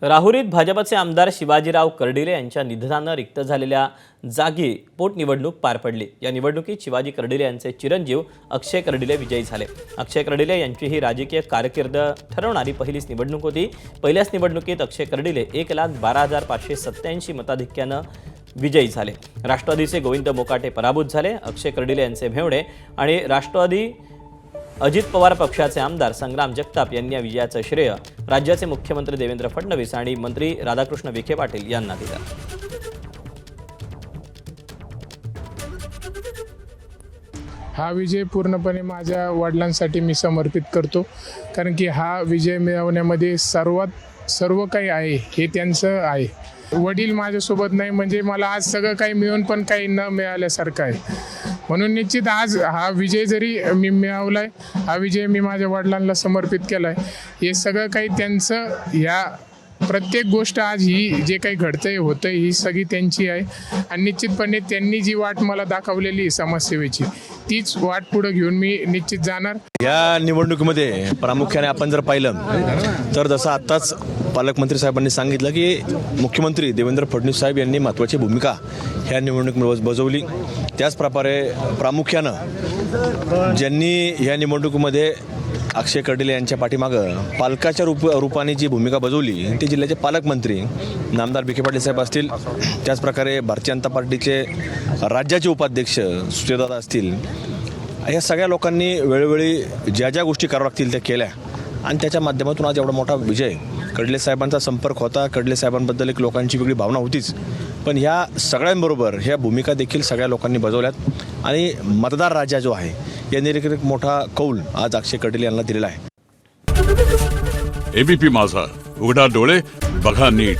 राहुरीत भाजपचे आमदार शिवाजीराव कर्डिले यांच्या निधनानं रिक्त झालेल्या जागी पोटनिवडणूक पार पडली। या निवडणुकीत शिवाजी कर्डिले यांचे चिरंजीव अक्षय कर्डिले विजयी झाले। अक्षय कर्डिले यांची ही राजकीय कारकीर्द ठरवणारी पहिलीच निवडणूक होती। पहिल्याच निवडणुकीत अक्षय कर्डिले 1,12,587 मताधिक्यानं विजयी झाले। राष्ट्रवादीचे गोविंद मोकाटे पराभूत झाले। अक्षय कर्डिले यांचे भेवणे आणि राष्ट्रवादी अजित पवार पक्षाचे आमदार संग्राम जगताप यांनी या विजयाचं श्रेय राज्याचे मुख्यमंत्री देवेंद्र फडणवीस आणि मंत्री राधाकृष्ण विखे पाटील यांना दिलं। हा विजय पूर्णपणे माझ्या वडिलांसाठी मी समर्पित करतो, कारण की हा विजय मिळवण्यामध्ये सर्व काही आहे हे त्यांचं आहे। वडील माझ्यासोबत नाही म्हणजे मला आज सगळं काही मिळून पण काही न मिळाल्यासारखं आहे। म्हणून निश्चित आज हा विजय जरी मी मिळवलाय, हा विजय मी माझ्या वडिलांना समर्पित केलाय। हे सगळं काही त्यांचं, ह्या प्रत्येक गोष्ट आज ही जे काही घडतंय होतंय ही सगळी त्यांची आहे आणि निश्चितपणे त्यांनी जी वाट मला दाखवलेली समाजसेवेची तीच वाट पुढे घेऊन मी निश्चित जाणार। या निवडणुकीमध्ये प्रामुख्याने आपण जर पाहिलं तर जसं आत्ताच पालकमंत्री साहेबांनी सांगितलं की मुख्यमंत्री देवेंद्र फडणवीस साहेब यांनी महत्त्वाची भूमिका ह्या निवडणुकीमध्ये बजावली। त्याचप्रकारे प्रामुख्यानं ज्यांनी ह्या निवडणुकीमध्ये अक्षय कर्डिले यांच्या पाठीमागं पालकाच्या रूपाने जी भूमिका बजावली ते जिल्ह्याचे पालकमंत्री नामदार विखे पाटील साहेब असतील, त्याचप्रकारे भारतीय जनता पार्टीचे राज्याचे उपाध्यक्ष सुचेदादा असतील, या सगळ्या लोकांनी वेळोवेळी ज्या ज्या गोष्टी कराव्या लागतील त्या केल्या आणि त्याच्या माध्यमातून आज एवढा मोठा विजय। कर्डिले साहेबांचा संपर्क होता, कर्डिले साहेबांबद्दल एक लोकांची वेगळी भावना होतीच, पण ह्या सगळ्यांबरोबर ह्या भूमिका देखील सगळ्या लोकांनी बजावल्यात आणि मतदार राजा जो आहे यांनी एक मोठा कौल आज अक्षय कर्डिले यांना दिलेला आहे। एबीपी माझा, उघडा डोळे बघा नीट।